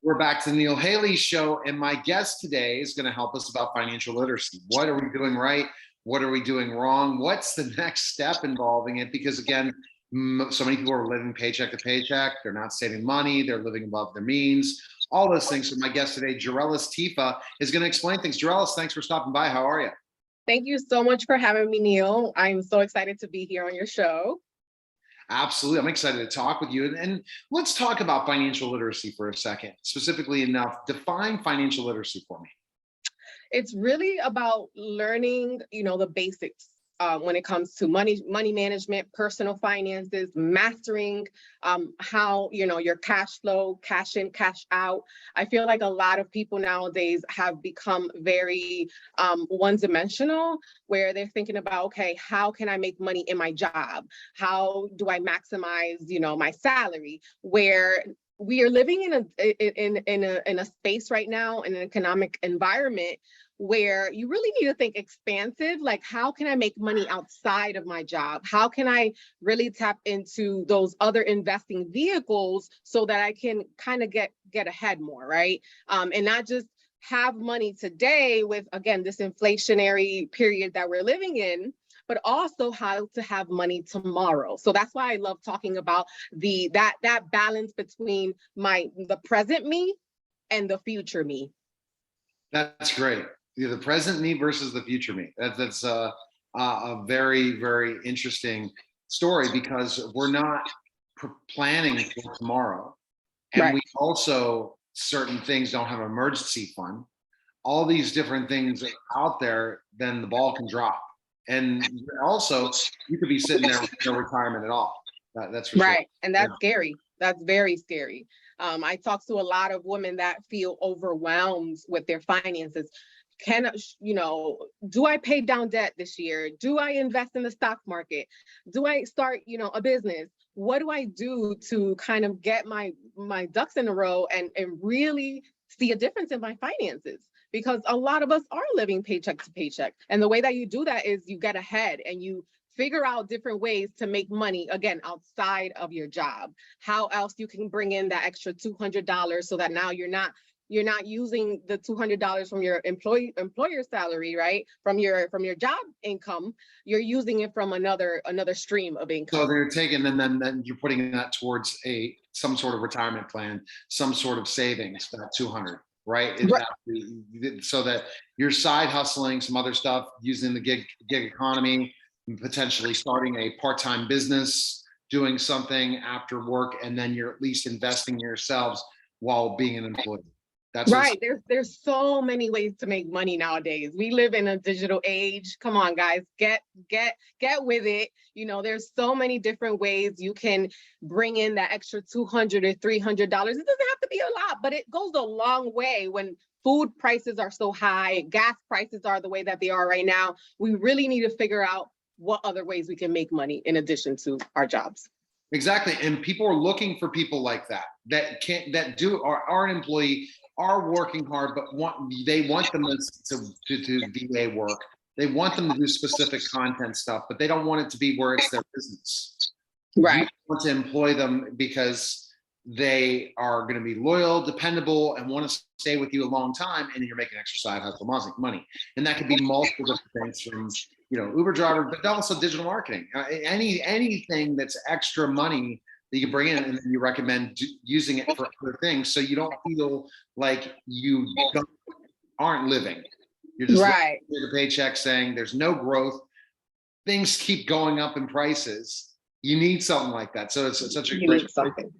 We're back to the Neil Haley Show, and my guest today is going to help us about financial literacy. What are we doing right? What are we doing wrong? What's the next step involving it? Because again, so many people are living paycheck to paycheck. They're not saving money. They're living above their means. All those things. So my guest today, Yarelys Tifa, is going to explain things. Yarelys, thanks for stopping by. How are you? Thank you so much for having me, Neil. I'm so excited to be here on your show. Absolutely. I'm excited to talk with you. And let's talk about financial literacy for a second. Specifically enough, define financial literacy for me. It's really about learning, the basics when it comes to money management, personal finances, mastering how, your cash flow, cash in, cash out. I feel like a lot of people nowadays have become very one-dimensional, where they're thinking about, okay, how can I make money in my job? How do I maximize, my salary? Where we are living in a space right now, in an economic environment where you really need to think expansive, like how can I make money outside of my job? How can I really tap into those other investing vehicles so that I can kind of get ahead more, right? And not just have money today with, again, this inflationary period that we're living in, but also how to have money tomorrow. So that's why I love talking about that balance between the present me and the future me. That's great. The present me versus the future me. That's a very, very interesting story, because we're not planning for tomorrow. And Right. we also, certain things don't have an emergency fund. All these different things out there, then the ball can drop. And also, you could be sitting there with no retirement at all. That's for Right. sure. And that's scary. That's very scary. I talk to a lot of women that feel overwhelmed with their finances. Do I pay down debt this year? Do I invest in the stock market? Do I start, a business? What do I do to kind of get my ducks in a row and really see a difference in my finances? Because a lot of us are living paycheck to paycheck. And the way that you do that is you get ahead and you figure out different ways to make money, again, outside of your job. How else you can bring in that extra $200 so that now you're not using the $200 from your employer salary, right? From your job income, you're using it from another stream of income. So they're taking, and then you're putting that towards some sort of retirement plan, some sort of savings, that 200, right? So that you're side hustling some other stuff, using the gig economy, potentially starting a part-time business, doing something after work, and then you're at least investing in yourselves while being an employee. That's right. There's so many ways to make money nowadays. We live in a digital age. Come on, guys, get with it. There's so many different ways you can bring in that extra $200 or $300. It doesn't have to be a lot, but it goes a long way when food prices are so high, gas prices are the way that they are right now. We really need to figure out what other ways we can make money in addition to our jobs. Exactly. And people are looking for people like that are an employee, are working hard, but they want them to VA work. They want them to do specific content stuff, but they don't want it to be where it's their business. Right. You want to employ them because they are going to be loyal, dependable, and want to stay with you a long time, and then you're making extra side hustle money. And that could be multiple different things, from Uber driver, but also digital marketing. Anything that's extra money that you bring in, and you recommend using it for other things, so you don't feel like you aren't living. You're just right. living the paycheck, saying there's no growth. Things keep going up in prices. You need something like that. So it's such a great something.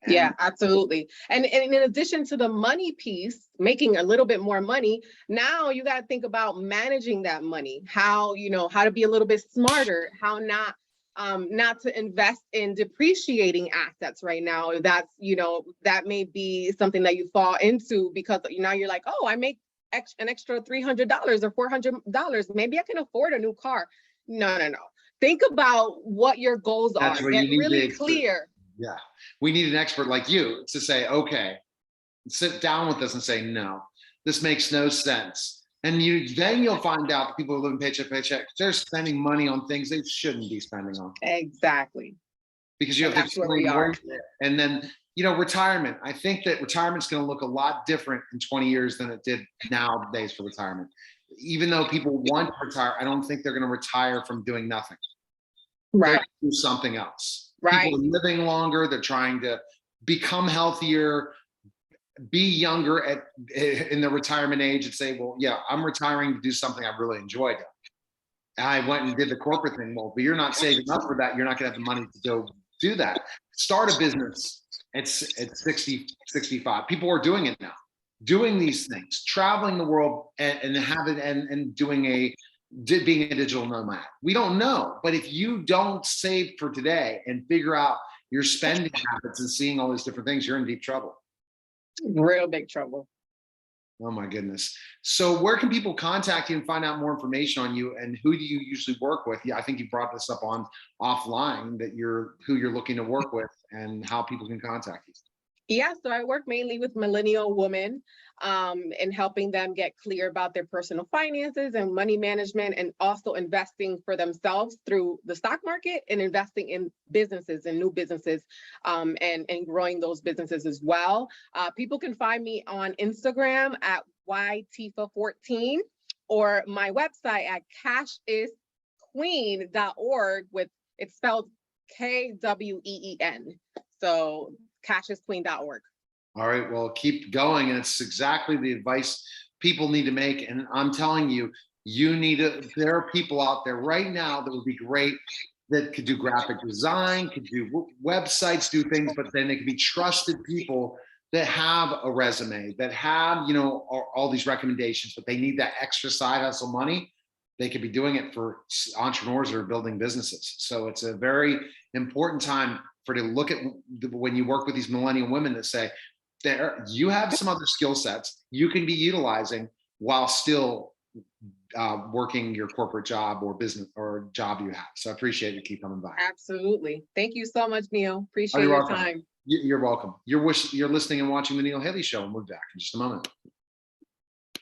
Yeah, absolutely. And in addition to the money piece, making a little bit more money, now you got to think about managing that money, how to be a little bit smarter, how not to invest in depreciating assets right now. That's, that may be something that you fall into, because now you're like, oh, I make an extra $300 or $400. Maybe I can afford a new car. No. Think about what your goals are. Get really clear. Yeah, we need an expert like you to say, okay, sit down with us and say, no, this makes no sense. And then you'll find out that people who live in paycheck to paycheck, they're spending money on things they shouldn't be spending on. Exactly. Because you have to explain where, and then Retirement. I think that retirement's going to look a lot different in 20 years than it did nowadays for retirement. Even though people want to retire, I don't think they're going to retire from doing nothing. Right. Do something else. Right. People are living longer. They're trying to become healthier, be younger in the retirement age, and say, well, yeah, I'm retiring to do something I really enjoyed. I went and did the corporate thing. Well, but you're not saving up for that. You're not going to have the money to go do that. Start a business at 60, 65. People are doing it now, doing these things, traveling the world and having and doing being a digital nomad. We don't know, but if you don't save for today and figure out your spending habits and seeing all these different things, you're in deep trouble. Real big trouble. Oh my goodness. So where can people contact you and find out more information on you, and who do you usually work with? Yeah, I think you brought this up on offline, that who you're looking to work with and how people can contact you. Yeah, so I work mainly with millennial women and helping them get clear about their personal finances and money management, and also investing for themselves through the stock market and investing in businesses and new businesses and growing those businesses as well. People can find me on Instagram at ytifa14 or my website at cashisqueen.org it's spelled KWEEN. So cashisqueen.org. All right, well, keep going. And it's exactly the advice people need to make. And I'm telling you, there are people out there right now that would be great, that could do graphic design, could do websites, do things, but then they could be trusted people that have a resume, that have, all these recommendations, but they need that extra side hustle money. They could be doing it for entrepreneurs that are building businesses. So it's a very important time to look at, when you work with these millennial women, that say, you have some other skill sets you can be utilizing while still working your corporate job or business or job you have. So I appreciate you keep coming by. Absolutely. Thank you so much, Neil. Appreciate your time. You're welcome. You're listening and watching the Neil Haley Show. We'll move back in just a moment.